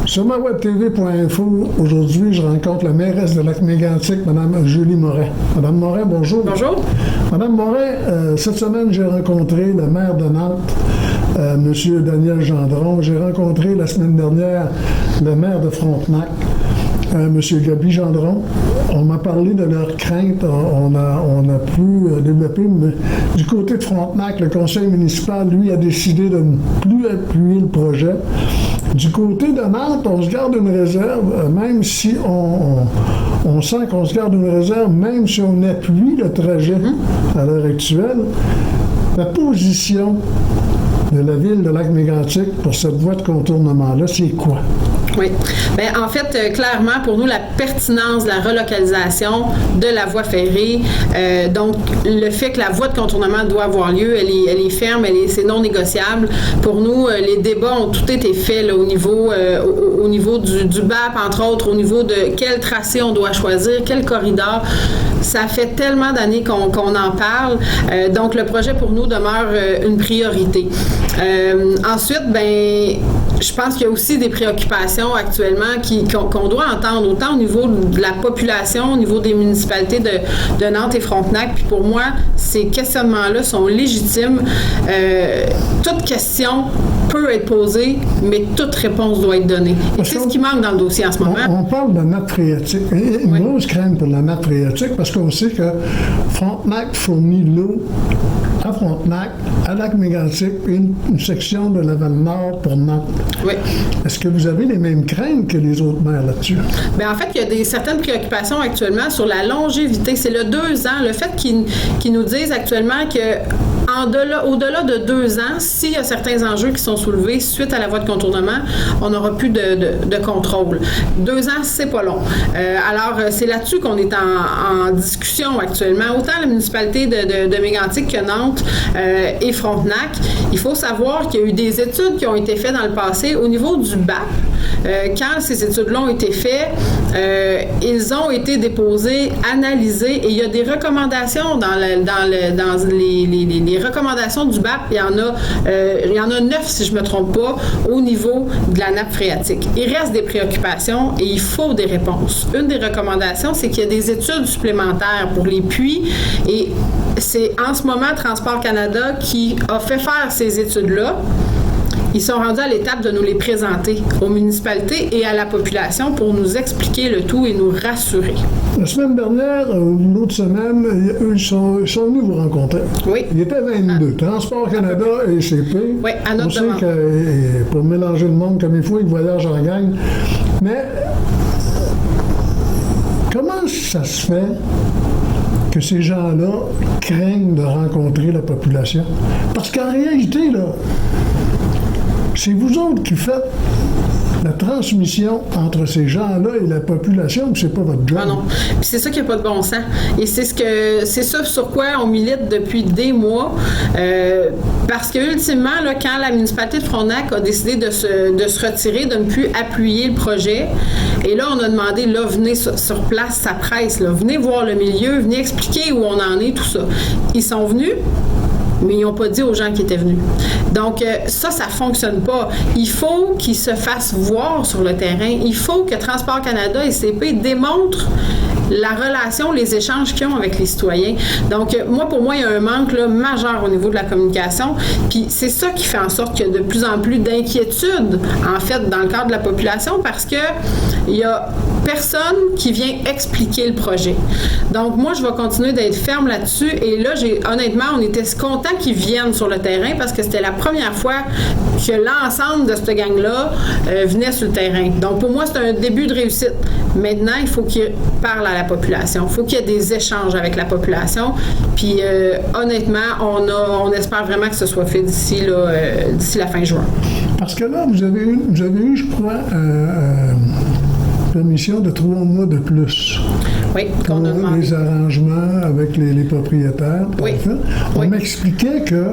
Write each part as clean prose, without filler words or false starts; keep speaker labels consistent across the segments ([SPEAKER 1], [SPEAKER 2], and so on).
[SPEAKER 1] Sur ma webtv.info, aujourd'hui, je rencontre la mairesse de Lac-Mégantic, Mme Julie Morin. Mme Morin, bonjour.
[SPEAKER 2] Bonjour.
[SPEAKER 1] Mme Morin, cette semaine, j'ai rencontré le maire de Nantes, M. Daniel Gendron. J'ai rencontré la semaine dernière le maire de Frontenac, M. Gaby Gendron. On m'a parlé de leurs craintes. On a pu développer. Mais du côté de Frontenac, le conseil municipal, lui, a décidé de ne plus appuyer le projet. Du côté de Nantes, on se garde une réserve, même si on sent qu'on se garde une réserve, même si on appuie le trajet à l'heure actuelle. La position de la ville de Lac-Mégantic pour cette voie de contournement-là, c'est quoi?
[SPEAKER 2] Oui. Bien, en fait, clairement, pour nous, la pertinence de la relocalisation de la voie ferrée, donc le fait que la voie de contournement doit avoir lieu, elle est ferme, c'est non négociable. Pour nous, les débats ont tout été faits là, au niveau du BAP, entre autres, au niveau de quel tracé on doit choisir, quel corridor. Ça fait tellement d'années qu'on en parle. Donc, le projet, pour nous, demeure une priorité. Ensuite, je pense qu'il y a aussi des préoccupations actuellement qu'on doit entendre, autant au niveau de la population, au niveau des municipalités de Nantes et Frontenac. Puis pour moi, ces questionnements-là sont légitimes. Toute question peut être posée, mais toute réponse doit être donnée. Et c'est ce qui manque dans le dossier en ce moment.
[SPEAKER 1] On parle de nappe phréatique. Une grosse crainte pour la nappe phréatique parce qu'on sait que Frontenac fournit l'eau à Frontenac, à Lac-Mégantic, une section de la Val-Nord pour Nantes.
[SPEAKER 2] Oui.
[SPEAKER 1] Est-ce que vous avez les mêmes craintes que les autres maires là-dessus?
[SPEAKER 2] Bien, en fait, il y a certaines préoccupations actuellement sur la longévité. C'est le 2 ans. Le fait qu'ils nous disent actuellement que au-delà de 2 ans, s'il y a certains enjeux qui sont soulevés suite à la voie de contournement, on n'aura plus de contrôle. 2 ans, c'est pas long. Alors, c'est là-dessus qu'on est en discussion actuellement. Autant la municipalité de Mégantic que Nantes et Frontenac. Il faut savoir qu'il y a eu des études qui ont été faites dans le passé au niveau du BAP. Quand ces études-là ont été faites, ils ont été déposés, analysés, et il y a des recommandations dans les recommandations du BAP. Il y en a 9, si je ne me trompe pas, au niveau de la nappe phréatique. Il reste des préoccupations et il faut des réponses. Une des recommandations, c'est qu'il y a des études supplémentaires pour les puits, et c'est en ce moment Transport Canada qui a fait faire ces études-là. Ils sont rendus à l'étape de nous les présenter aux municipalités et à la population pour nous expliquer le tout et nous rassurer.
[SPEAKER 1] La semaine dernière, l'autre semaine, ils sont venus vous rencontrer.
[SPEAKER 2] Oui.
[SPEAKER 1] Il était 22. Transport Canada et CP.
[SPEAKER 2] Oui, à notre demande.
[SPEAKER 1] On sait que pour mélanger le monde comme il faut, ils voyagent en gang. Mais comment ça se fait que ces gens-là craignent de rencontrer la population? Parce qu'en réalité, là, c'est vous autres qui faites la transmission entre ces gens-là et la population, puis c'est pas votre job.
[SPEAKER 2] Ah non. Puis c'est ça qui n'a pas de bon sens. Et c'est ça sur quoi on milite depuis des mois. Parce que ultimement, là, quand la municipalité de Frontenac a décidé de se retirer, de ne plus appuyer le projet, et là, on a demandé, là, venez sur place, ça presse, là, venez voir le milieu, venez expliquer où on en est, tout ça. Ils sont venus, mais ils n'ont pas dit aux gens qui étaient venus. Donc, ça fonctionne pas. Il faut qu'ils se fassent voir sur le terrain. Il faut que Transport Canada et CP démontrent la relation, les échanges qu'ils ont avec les citoyens. Donc, pour moi, il y a un manque là, majeur au niveau de la communication. Puis, c'est ça qui fait en sorte qu'il y a de plus en plus d'inquiétude, en fait, dans le cadre de la population, parce que il y a personne qui vient expliquer le projet. Donc, moi, je vais continuer d'être ferme là-dessus. Et là, honnêtement, on était contents qu'ils viennent sur le terrain parce que c'était la première fois que l'ensemble de cette gang-là venait sur le terrain. Donc, pour moi, c'est un début de réussite. Maintenant, il faut qu'ils parlent à la population. Il faut qu'il y ait des échanges avec la population. Puis, honnêtement, on espère vraiment que ce soit fait d'ici la fin juin.
[SPEAKER 1] Parce que là, vous avez eu, je crois, permission de 3 mois de plus.
[SPEAKER 2] Oui,
[SPEAKER 1] pour
[SPEAKER 2] qu'on a demandé.
[SPEAKER 1] Les arrangements avec les propriétaires.
[SPEAKER 2] Oui.
[SPEAKER 1] On m'expliquait que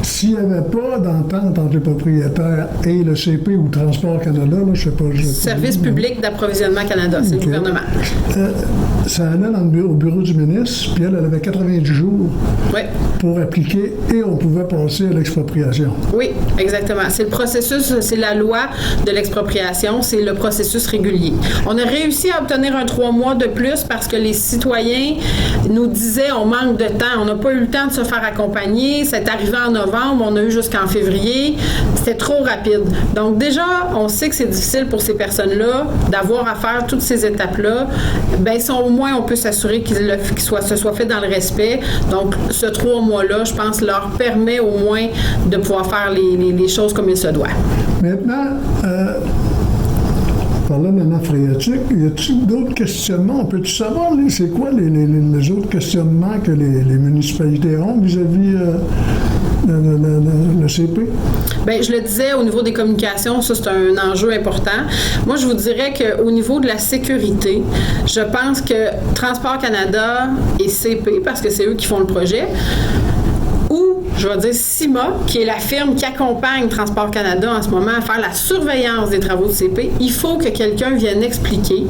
[SPEAKER 1] s'il n'y avait pas d'entente entre les propriétaires et le CP ou Transport Canada, là, je ne sais pas...
[SPEAKER 2] Service public d'approvisionnement Canada, c'est le gouvernement.
[SPEAKER 1] Ça allait au bureau du ministre, puis elle avait 90 jours pour appliquer et on pouvait passer à l'expropriation.
[SPEAKER 2] Oui, exactement. C'est le processus, c'est la loi de l'expropriation, c'est le processus régulier. On a réussi à obtenir un 3 mois de plus parce que les citoyens nous disaient on manque de temps, on n'a pas eu le temps de se faire accompagner, c'est arrivé en novembre, on a eu jusqu'en février, c'était trop rapide. Donc déjà, on sait que c'est difficile pour ces personnes-là d'avoir à faire toutes ces étapes-là. Bien, si au moins on peut s'assurer que ce soit fait dans le respect. Donc, ce 3 mois-là, je pense, leur permet au moins de pouvoir faire les choses comme il se doit.
[SPEAKER 1] Maintenant, parlant de la nappe phréatique, y a-t-il d'autres questionnements? On peut-tu savoir, c'est quoi les autres questionnements que les municipalités ont vis-à-vis le CP?
[SPEAKER 2] Bien, je le disais, au niveau des communications, ça, c'est un enjeu important. Moi, je vous dirais qu'au niveau de la sécurité, je pense que Transport Canada et CP, parce que c'est eux qui font le projet, ou, je vais dire, CIMA, qui est la firme qui accompagne Transport Canada en ce moment à faire la surveillance des travaux de CP, il faut que quelqu'un vienne expliquer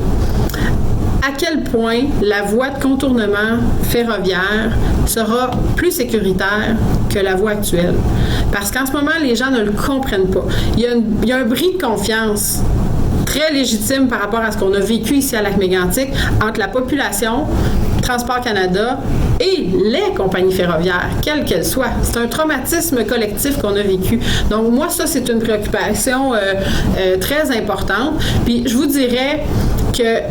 [SPEAKER 2] à quel point la voie de contournement ferroviaire sera plus sécuritaire que la voie actuelle. Parce qu'en ce moment, les gens ne le comprennent pas. Il y a un bris de confiance très légitime par rapport à ce qu'on a vécu ici à Lac-Mégantic entre la population, Transport Canada et les compagnies ferroviaires, quelles qu'elles soient. C'est un traumatisme collectif qu'on a vécu. Donc, moi, ça, c'est une préoccupation très importante. Puis, je vous dirais que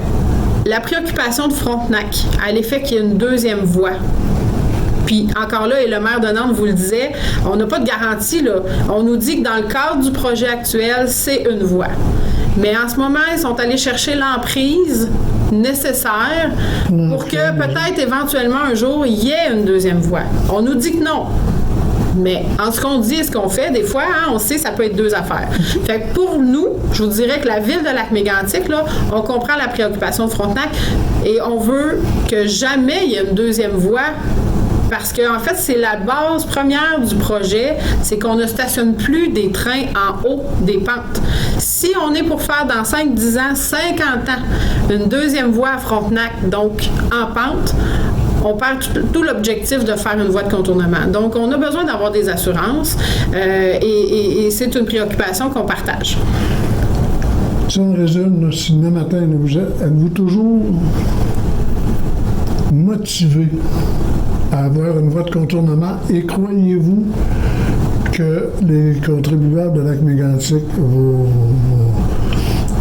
[SPEAKER 2] la préoccupation de Frontenac à l'effet qu'il y a une deuxième voie. Puis encore là, et le maire de Nantes vous le disait, on n'a pas de garantie, là. On nous dit que dans le cadre du projet actuel, c'est une voie. Mais en ce moment, ils sont allés chercher l'emprise nécessaire pour que peut-être éventuellement un jour, il y ait une deuxième voie. On nous dit que non. Mais en ce qu'on dit et ce qu'on fait, des fois, on sait que ça peut être deux affaires. Fait que pour nous, je vous dirais que la ville de Lac-Mégantic, là, on comprend la préoccupation de Frontenac et on veut que jamais il y ait une deuxième voie. Parce que, en fait, c'est la base première du projet, c'est qu'on ne stationne plus des trains en haut des pentes. Si on est pour faire dans 5, 10 ans, 50 ans, une deuxième voie à Frontenac, donc en pente, on perd tout l'objectif de faire une voie de contournement. Donc, on a besoin d'avoir des assurances et c'est une préoccupation qu'on partage.
[SPEAKER 1] Si on résume, si demain matin, êtes-vous toujours motivé à avoir une voie de contournement et croyez-vous que les contribuables de Lac-Mégantic,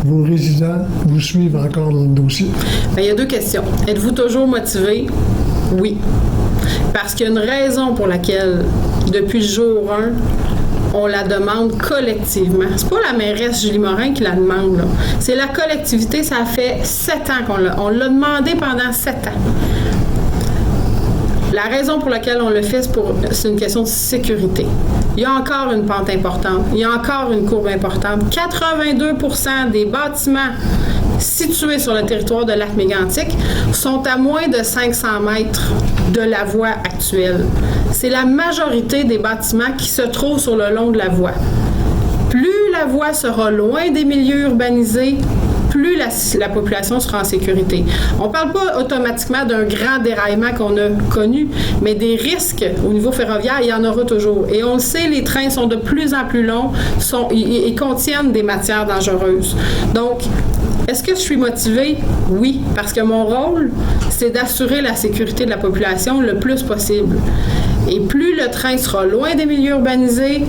[SPEAKER 1] vos résidents, vous suivent encore dans le dossier?
[SPEAKER 2] Bien, il y a deux questions. Êtes-vous toujours motivé? Oui. Parce qu'il y a une raison pour laquelle, depuis le jour 1, on la demande collectivement. C'est pas la mairesse Julie Morin qui la demande, là. C'est la collectivité, ça fait 7 ans on l'a demandé pendant 7 ans. La raison pour laquelle on le fait, c'est une question de sécurité. Il y a encore une pente importante. Il y a encore une courbe importante. 82% des bâtiments situés sur le territoire de Lac-Mégantic sont à moins de 500 mètres de la voie actuelle. C'est la majorité des bâtiments qui se trouvent sur le long de la voie. Plus la voie sera loin des milieux urbanisés, plus la population sera en sécurité. On ne parle pas automatiquement d'un grand déraillement qu'on a connu, mais des risques au niveau ferroviaire, il y en aura toujours. Et on le sait, les trains sont de plus en plus longs et contiennent des matières dangereuses. Donc, est-ce que je suis motivée? Oui, parce que mon rôle, c'est d'assurer la sécurité de la population le plus possible. Et plus le train sera loin des milieux urbanisés,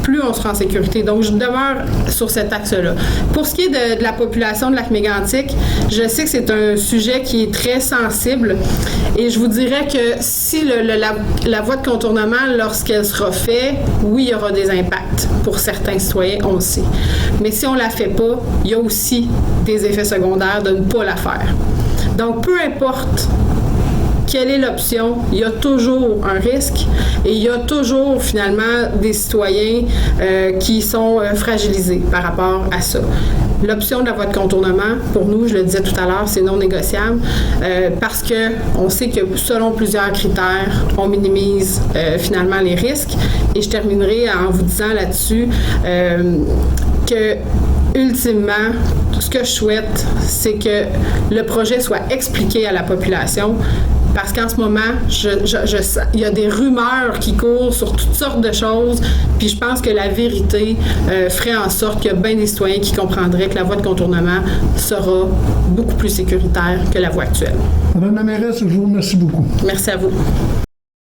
[SPEAKER 2] plus on sera en sécurité. Donc, je demeure sur cet axe-là. Pour ce qui est de la population de Lac-Mégantic, je sais que c'est un sujet qui est très sensible et je vous dirais que si la voie de contournement, lorsqu'elle sera faite, oui, il y aura des impacts pour certains citoyens, on le sait. Mais si on ne la fait pas, il y a aussi des effets secondaires de ne pas la faire. Donc, peu importe quelle est l'option? Il y a toujours un risque et il y a toujours finalement des citoyens qui sont fragilisés par rapport à ça. L'option de la voie de contournement, pour nous, je le disais tout à l'heure, c'est non négociable parce qu'on sait que selon plusieurs critères, on minimise finalement les risques. Et je terminerai en vous disant là-dessus que ultimement, ce que je souhaite, c'est que le projet soit expliqué à la population. Parce qu'en ce moment, il y a des rumeurs qui courent sur toutes sortes de choses, puis je pense que la vérité ferait en sorte qu'il y a bien des citoyens qui comprendraient que la voie de contournement sera beaucoup plus sécuritaire que la voie actuelle.
[SPEAKER 1] Madame la mairesse, je vous remercie beaucoup.
[SPEAKER 2] Merci à vous.